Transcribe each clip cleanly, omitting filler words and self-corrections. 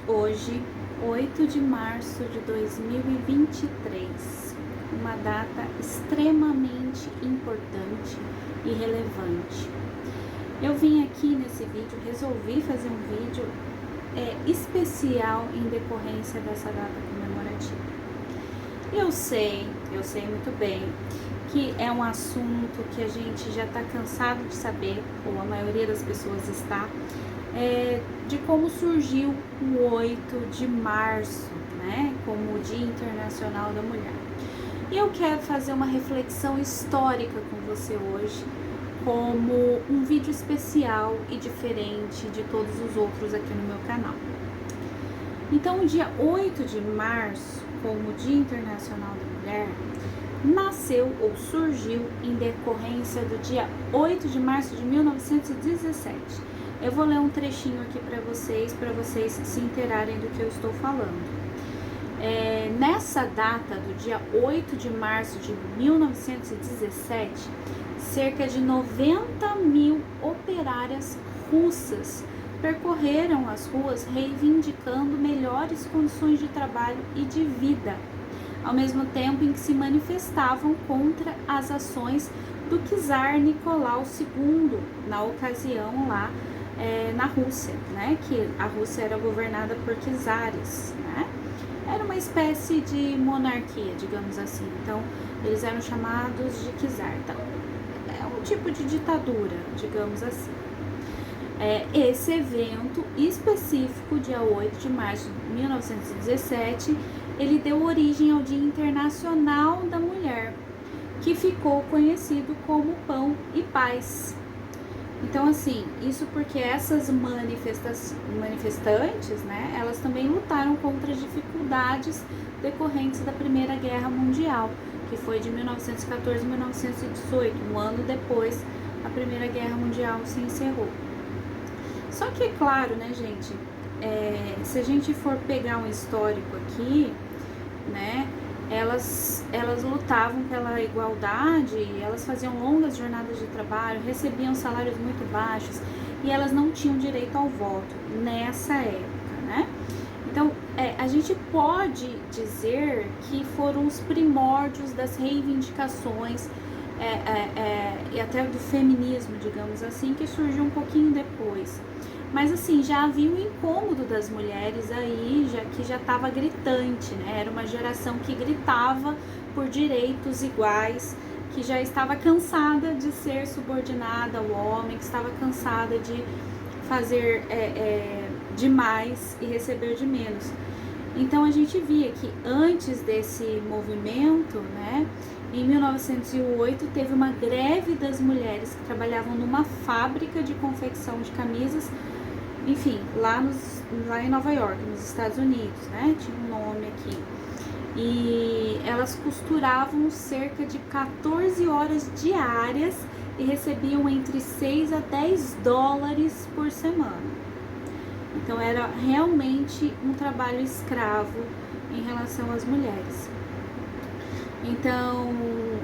Hoje, 8 de março de 2023, uma data extremamente importante e relevante. Eu vim aqui nesse vídeo, resolvi fazer um vídeo especial em decorrência dessa data comemorativa. Eu sei muito bem que é um assunto que a gente já está cansado de saber, ou a maioria das pessoas está, de como surgiu o 8 de março, né, como o Dia Internacional da Mulher. E eu quero fazer uma reflexão histórica com você hoje, como um vídeo especial e diferente de todos os outros aqui no meu canal. Então, o dia 8 de março, como o Dia Internacional da Mulher, nasceu ou surgiu em decorrência do dia 8 de março de 1917. Eu vou ler um trechinho aqui para vocês se interarem do que eu estou falando. Nessa data do dia 8 de março de 1917, cerca de 90 mil operárias russas percorreram as ruas reivindicando melhores condições de trabalho e de vida, ao mesmo tempo em que se manifestavam contra as ações do czar Nicolau II, na ocasião lá na Rússia, né? Que a Rússia era governada por czares, né? Era uma espécie de monarquia, digamos assim. Então, eles eram chamados de czar. Então, é um tipo de ditadura, digamos assim. Esse evento específico, dia 8 de março de 1917, ele deu origem ao Dia Internacional da Mulher, que ficou conhecido como Pão e Paz. Então, assim, isso porque essas manifestantes, né, elas também lutaram contra as dificuldades decorrentes da Primeira Guerra Mundial, que foi de 1914 a 1918, um ano depois a Primeira Guerra Mundial se encerrou. Só que é claro, né, gente, se a gente for pegar um histórico aqui, né, elas lutavam pela igualdade, elas faziam longas jornadas de trabalho, recebiam salários muito baixos e elas não tinham direito ao voto nessa época, né? Então, a gente pode dizer que foram os primórdios das reivindicações e até do feminismo, digamos assim, que surgiu um pouquinho depois. Mas assim, já havia um incômodo das mulheres aí, que já estava gritante, né? Era uma geração que gritava por direitos iguais, que já estava cansada de ser subordinada ao homem, que estava cansada de fazer demais e receber de menos. Então a gente via que antes desse movimento, né, em 1908 teve uma greve das mulheres que trabalhavam numa fábrica de confecção de camisas, enfim, lá em Nova York, nos Estados Unidos, né? Tinha um nome aqui. E elas costuravam cerca de 14 horas diárias e recebiam entre 6 a 10 dólares por semana. Então era realmente um trabalho escravo em relação às mulheres. Então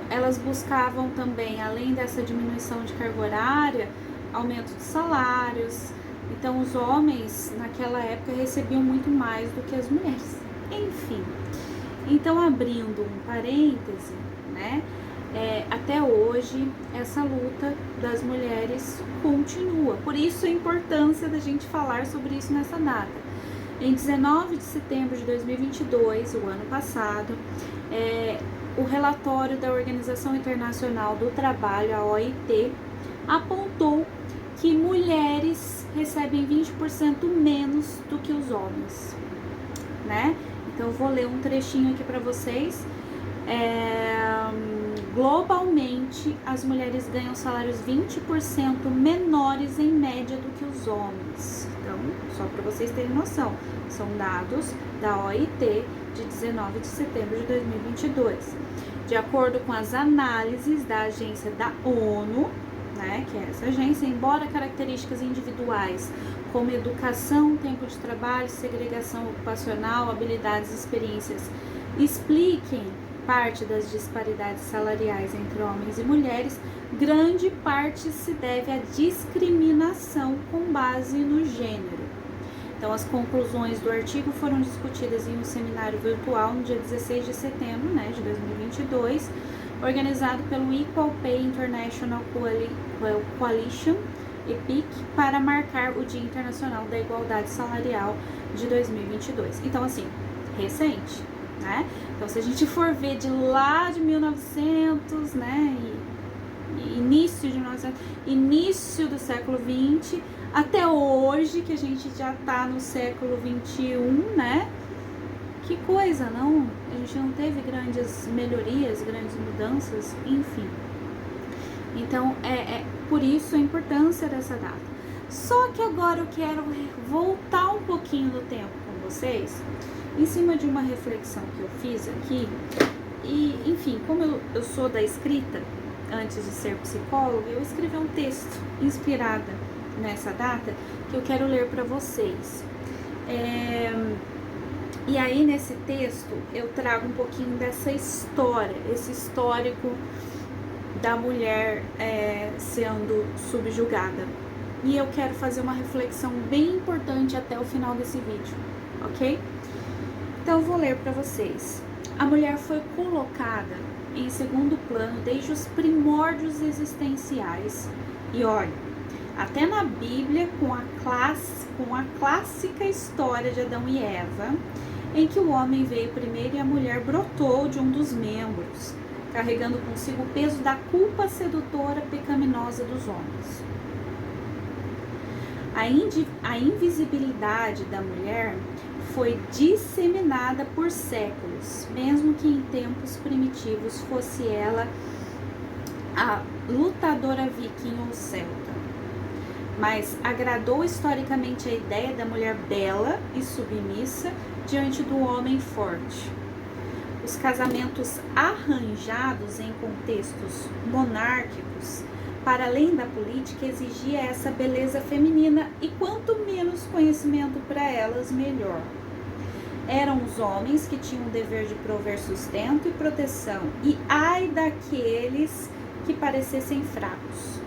elas buscavam também, além dessa diminuição de carga horária, aumento de salários. Então os homens naquela época recebiam muito mais do que as mulheres. Enfim, então abrindo um parêntese, né? Até hoje essa luta das mulheres continua. Por isso a importância da gente falar sobre isso nessa data. Em 19 de setembro de 2022, o ano passado, o relatório da Organização Internacional do Trabalho, a OIT, apontou que mulheres recebem 20% menos do que os homens, né? Então eu vou ler um trechinho aqui para vocês. Globalmente, as mulheres ganham salários 20% menores em média do que os homens. Então, só para vocês terem noção, são dados da OIT de 19 de setembro de 2022. De acordo com as análises da agência da ONU, né, que é essa agência, embora características individuais como educação, tempo de trabalho, segregação ocupacional, habilidades e experiências expliquem parte das disparidades salariais entre homens e mulheres, grande parte se deve à discriminação com base no gênero. Então, as conclusões do artigo foram discutidas em um seminário virtual no dia 16 de setembro, né, de 2022, organizado pelo Equal Pay International Coalition, EPIC, para marcar o Dia Internacional da Igualdade Salarial de 2022. Então, assim, recente, né? Então, se a gente for ver de lá de 1900, né, início do século 20 até hoje, que a gente já tá no século 21, né? Que coisa, não? A gente não teve grandes melhorias, grandes mudanças, enfim. Então, por isso a importância dessa data. Só que agora eu quero voltar um pouquinho no tempo com vocês, em cima de uma reflexão que eu fiz aqui. E, enfim, como eu sou da escrita, antes de ser psicóloga, eu escrevi um texto inspirada nessa data que eu quero ler para vocês. E aí, nesse texto, eu trago um pouquinho dessa história, esse histórico da mulher sendo subjugada. E eu quero fazer uma reflexão bem importante até o final desse vídeo, ok? Então, eu vou ler para vocês. A mulher foi colocada em segundo plano desde os primórdios existenciais. E olha, até na Bíblia, com a clássica história de Adão e Eva, em que o homem veio primeiro e a mulher brotou de um dos membros, carregando consigo o peso da culpa sedutora pecaminosa dos homens. A invisibilidade da mulher foi disseminada por séculos, mesmo que em tempos primitivos fosse ela a lutadora viking ou celta. Mas agradou historicamente a ideia da mulher bela e submissa diante do homem forte. Os casamentos arranjados em contextos monárquicos, para além da política, exigia essa beleza feminina e quanto menos conhecimento para elas, melhor. Eram os homens que tinham o dever de prover sustento e proteção, e ai daqueles que parecessem fracos.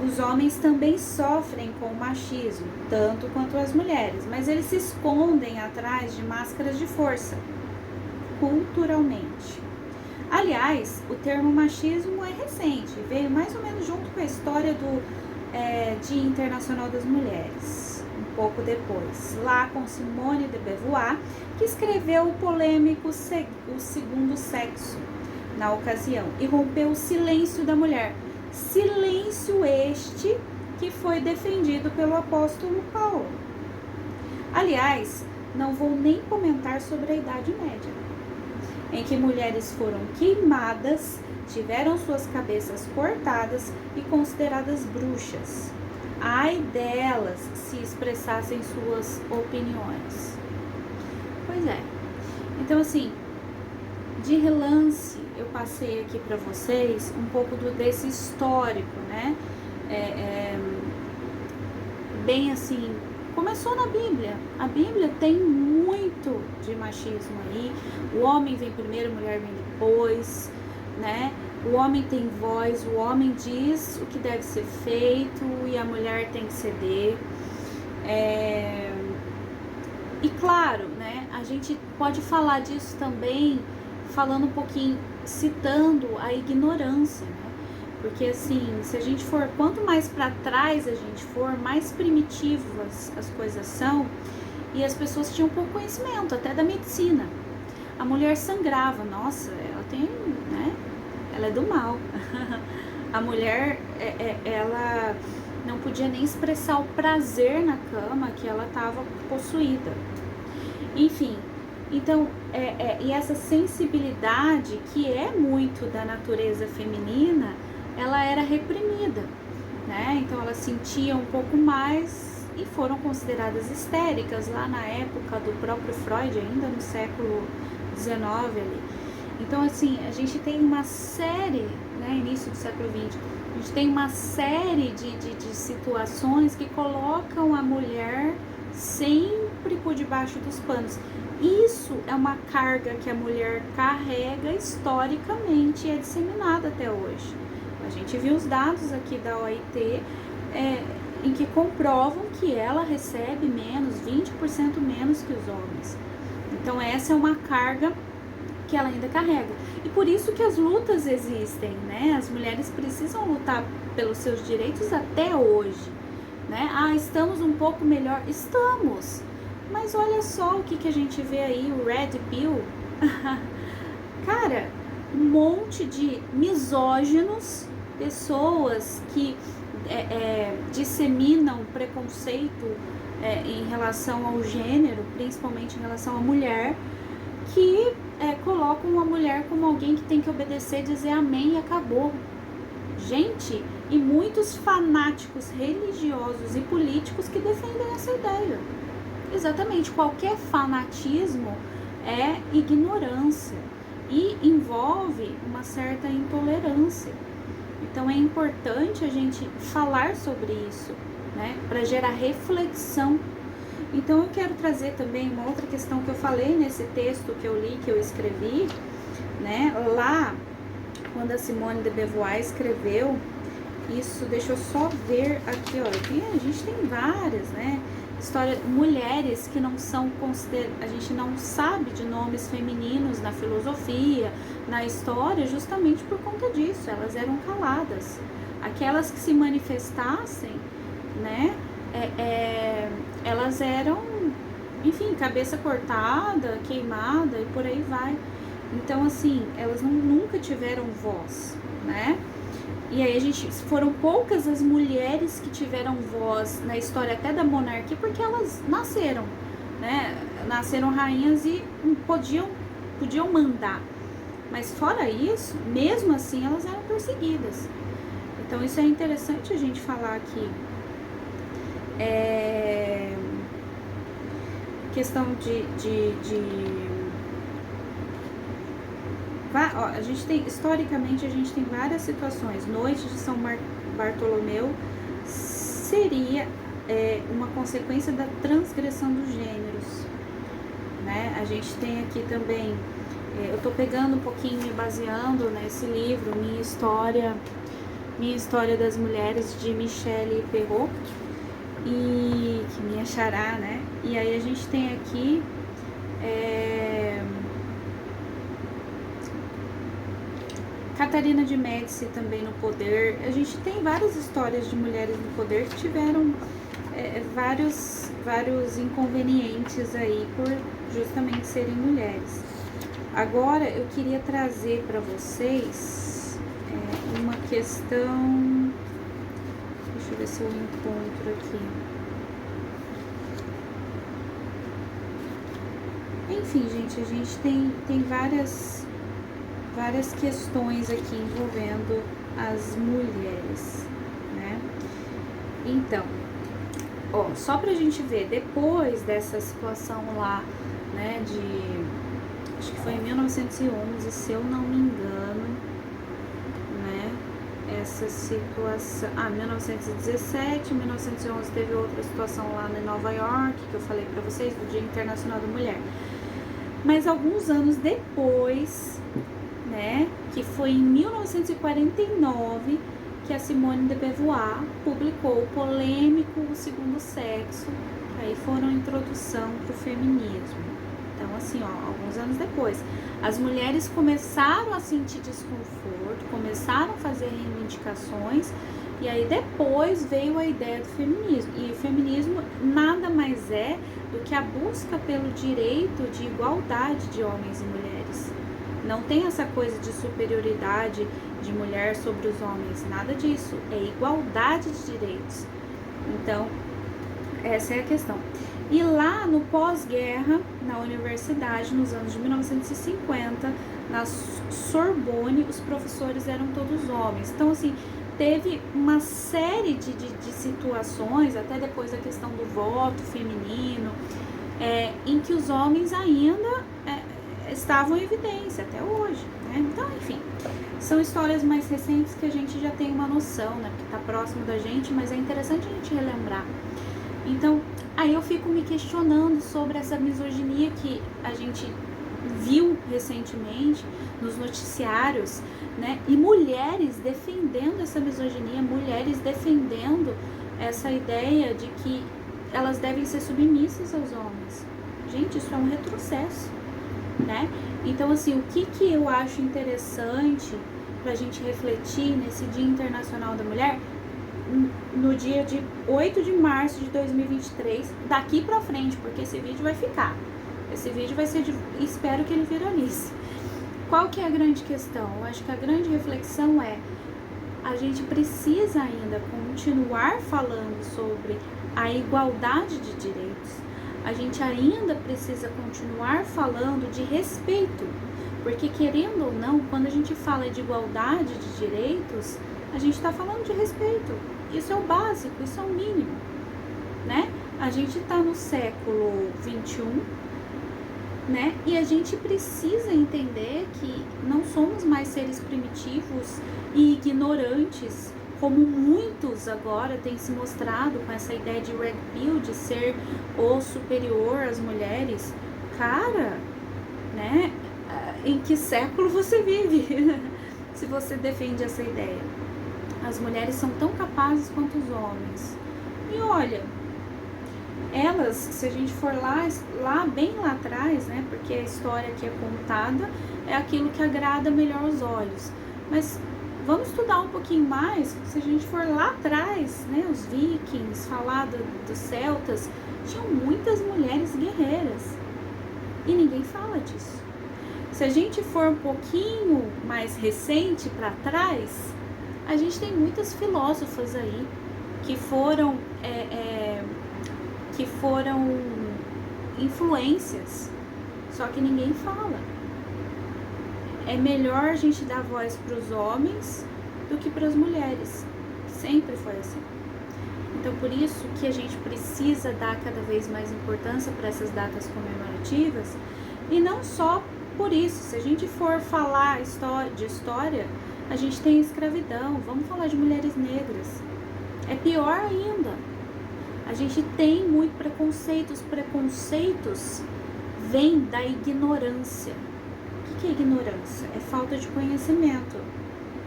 Os homens também sofrem com o machismo, tanto quanto as mulheres, mas eles se escondem atrás de máscaras de força, culturalmente. Aliás, o termo machismo é recente, veio mais ou menos junto com a história do Dia Internacional das Mulheres, um pouco depois, lá com Simone de Beauvoir, que escreveu o polêmico O Segundo Sexo, na ocasião, e rompeu o silêncio da mulher. Silêncio este que foi defendido pelo apóstolo Paulo. Aliás, não vou nem comentar sobre a Idade Média, em que mulheres foram queimadas, tiveram suas cabeças cortadas e consideradas bruxas. Ai delas se expressassem suas opiniões. Pois é. Então, assim, de relance, eu passei aqui para vocês um pouco desse histórico, né? Bem assim, começou na Bíblia. A Bíblia tem muito de machismo aí. O homem vem primeiro, a mulher vem depois, né? O homem tem voz, o homem diz o que deve ser feito e a mulher tem que ceder. E claro, né? A gente pode falar disso também, falando um pouquinho, citando a ignorância, né? Porque assim, se a gente for, quanto mais para trás a gente for, mais primitivas as coisas são, e as pessoas tinham pouco conhecimento, até da medicina. A mulher sangrava, nossa, ela tem, né? Ela é do mal. A mulher, ela não podia nem expressar o prazer na cama, que ela estava possuída. Enfim, então, e essa sensibilidade, que é muito da natureza feminina, ela era reprimida, né? Então, elas sentiam um pouco mais e foram consideradas histéricas lá na época do próprio Freud, ainda no século XIX ali. Então, assim, a gente tem uma série, né, início do século XX, a gente tem uma série de situações que colocam a mulher sempre por debaixo dos panos. Isso é uma carga que a mulher carrega historicamente e é disseminada até hoje. A gente viu os dados aqui da OIT, em que comprovam que ela recebe menos, 20% menos que os homens. Então essa é uma carga que ela ainda carrega. E por isso que as lutas existem, né? As mulheres precisam lutar pelos seus direitos até hoje, né? Ah, estamos um pouco melhor? Estamos. Mas olha só o que a gente vê aí, o Red Pill. Cara, um monte de misóginos, pessoas que disseminam preconceito em relação ao gênero, principalmente em relação à mulher, que colocam a mulher como alguém que tem que obedecer, dizer amém e acabou. Gente, e muitos fanáticos religiosos e políticos que defendem essa ideia. Exatamente, qualquer fanatismo é ignorância e envolve uma certa intolerância. Então é importante a gente falar sobre isso, né, para gerar reflexão. Então eu quero trazer também uma outra questão que eu falei nesse texto que eu li, que eu escrevi, né, lá quando a Simone de Beauvoir escreveu isso. Deixa eu só ver aqui, ó, a gente tem várias, né, história, mulheres que não são consideradas, a gente não sabe de nomes femininos na filosofia, na história, justamente por conta disso. Elas eram caladas. Aquelas que se manifestassem, né, elas eram, enfim, cabeça cortada, queimada e por aí vai. Então, assim, elas nunca tiveram voz, né? E aí foram poucas as mulheres que tiveram voz na história até da monarquia, porque elas nasceram, né? Nasceram rainhas e podiam mandar. Mas fora isso, mesmo assim, elas eram perseguidas. Então isso é interessante a gente falar aqui. Questão ó, a gente tem, historicamente, a gente tem várias situações. Noite de São Bartolomeu seria uma consequência da transgressão dos gêneros, né? A gente tem aqui também, eu tô pegando um pouquinho, me baseando nesse livro, Minha História das Mulheres, de Michelle Perrault, e que minha xará, né? E aí a gente tem aqui Catarina de Médici também no poder. A gente tem várias histórias de mulheres no poder que tiveram vários inconvenientes aí por justamente serem mulheres. Agora eu queria trazer para vocês uma questão. Deixa eu ver se eu encontro aqui. Enfim, gente, a gente tem várias questões aqui envolvendo as mulheres, né? Então, ó, só pra gente ver, depois dessa situação lá, né, acho que foi em 1911, se eu não me engano, né, essa situação, 1917, 1911 teve outra situação lá em Nova York, que eu falei pra vocês, do Dia Internacional da Mulher. Mas alguns anos depois, né, que foi em 1949 que a Simone de Beauvoir publicou o polêmico O Segundo Sexo, que aí foram introdução para o feminismo. Então, assim, ó, alguns anos depois, as mulheres começaram a sentir desconforto, começaram a fazer reivindicações, e aí depois veio a ideia do feminismo. E o feminismo nada mais é do que a busca pelo direito de igualdade de homens e mulheres. Não tem essa coisa de superioridade de mulher sobre os homens, nada disso. É igualdade de direitos. Então, essa é a questão. E lá no pós-guerra, na universidade, nos anos de 1950, na Sorbonne, os professores eram todos homens. Então, assim, teve uma série de situações, até depois da questão do voto feminino, em que os homens ainda estavam em evidência até hoje, né? Então, enfim, são histórias mais recentes que a gente já tem uma noção, né? Porque tá próximo da gente, mas é interessante a gente relembrar. Então, aí eu fico me questionando sobre essa misoginia que a gente viu recentemente nos noticiários, né? E mulheres defendendo essa misoginia, mulheres defendendo essa ideia de que elas devem ser submissas aos homens. Gente, isso é um retrocesso, né? Então, assim, o que eu acho interessante pra gente refletir nesse Dia Internacional da Mulher, no dia de 8 de março de 2023, daqui pra frente, porque esse vídeo vai ficar. Esse vídeo vai ser espero que ele viralize. Qual que é a grande questão? Eu acho que a grande reflexão é: a gente precisa ainda continuar falando sobre a igualdade de direitos. A gente ainda precisa continuar falando de respeito, porque, querendo ou não, quando a gente fala de igualdade de direitos, a gente está falando de respeito. Isso é o básico, isso é o mínimo, né? A gente está no século 21, né? E a gente precisa entender que não somos mais seres primitivos e ignorantes, como muitos agora têm se mostrado com essa ideia de red pill, de ser o superior às mulheres. Cara, né? Em que século você vive? Se você defende essa ideia. As mulheres são tão capazes quanto os homens. E olha, elas, se a gente for lá bem lá atrás, né? Porque a história que é contada é aquilo que agrada melhor os olhos. Mas vamos estudar um pouquinho mais. Se a gente for lá atrás, né? Os vikings, falar dos celtas, tinham muitas mulheres guerreiras. E ninguém fala disso. Se a gente for um pouquinho mais recente para trás, a gente tem muitas filósofas aí que foram influências, só que ninguém fala. É melhor a gente dar voz para os homens do que para as mulheres. Sempre foi assim. Então, por isso que a gente precisa dar cada vez mais importância para essas datas comemorativas, e não só por isso. Se a gente for falar de história, a gente tem escravidão. Vamos falar de mulheres negras. É pior ainda. A gente tem muito preconceito. Os preconceitos vêm da ignorância. O que é ignorância? É falta de conhecimento.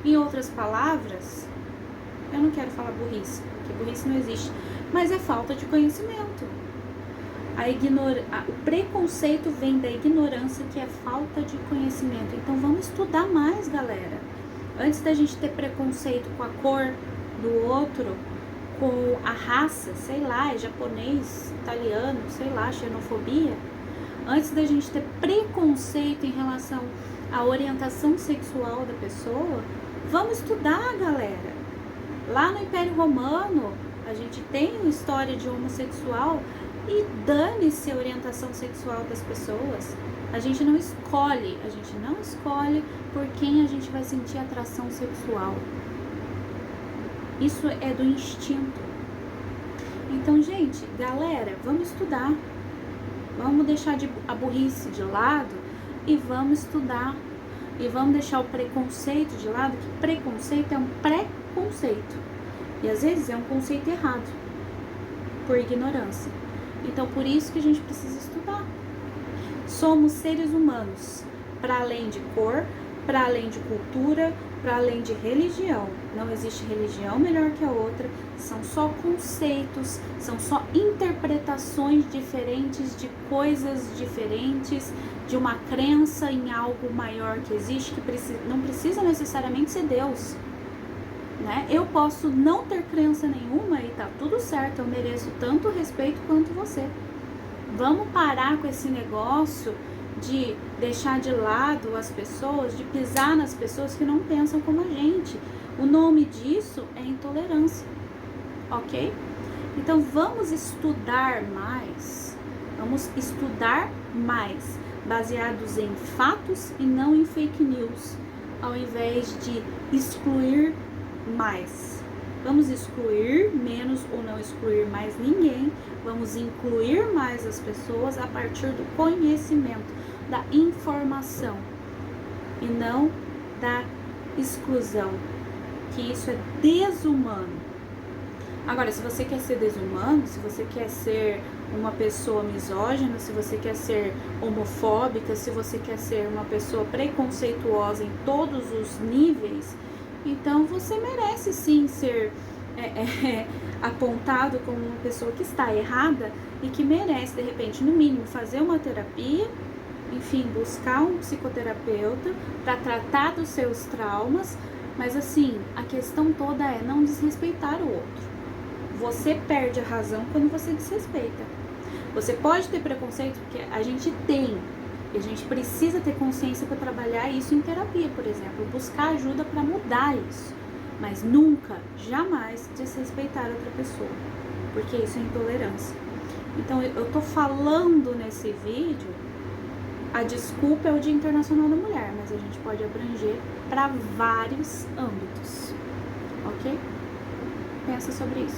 Em outras palavras, eu não quero falar burrice, porque burrice não existe, mas é falta de conhecimento. O preconceito vem da ignorância, que é falta de conhecimento. Então vamos estudar mais, galera. Antes da gente ter preconceito com a cor do outro, com a raça, sei lá, japonês, italiano, sei lá, xenofobia. Antes da gente ter preconceito em relação à orientação sexual da pessoa, vamos estudar, galera. Lá no Império Romano, a gente tem uma história de homossexual e dane-se a orientação sexual das pessoas. A gente não escolhe por quem a gente vai sentir atração sexual. Isso é do instinto. Então, gente, galera, vamos estudar. Vamos deixar a burrice de lado e vamos estudar. E vamos deixar o preconceito de lado, que preconceito é um preconceito. E às vezes é um conceito errado, por ignorância. Então, por isso que a gente precisa estudar. Somos seres humanos, para além de cor, para além de cultura, para além de religião. Não existe religião melhor que a outra. São só conceitos, são só interpretações diferentes de coisas diferentes, de uma crença em algo maior que existe, que não precisa necessariamente ser Deus. Né? Eu posso não ter crença nenhuma e tá tudo certo, eu mereço tanto respeito quanto você. Vamos parar com esse negócio de deixar de lado as pessoas, de pisar nas pessoas que não pensam como a gente. O nome disso é intolerância, ok? Então vamos estudar mais, baseados em fatos e não em fake news, ao invés de excluir mais. Vamos excluir menos ou não excluir mais ninguém. Vamos incluir mais as pessoas a partir do conhecimento, da informação e não da exclusão, que isso é desumano. Agora, se você quer ser desumano, se você quer ser uma pessoa misógina, se você quer ser homofóbica, se você quer ser uma pessoa preconceituosa em todos os níveis, então você merece sim ser apontado como uma pessoa que está errada e que merece, de repente, no mínimo, fazer uma terapia, enfim, buscar um psicoterapeuta para tratar dos seus traumas, mas assim, a questão toda é não desrespeitar o outro. Você perde a razão quando você desrespeita. Você pode ter preconceito, porque a gente tem, e a gente precisa ter consciência para trabalhar isso em terapia, por exemplo, buscar ajuda para mudar isso, mas nunca, jamais desrespeitar outra pessoa, porque isso é intolerância. Então eu tô falando nesse vídeo, a desculpa é o Dia Internacional da Mulher, mas a gente pode abranger para vários âmbitos, ok? Pensa sobre isso.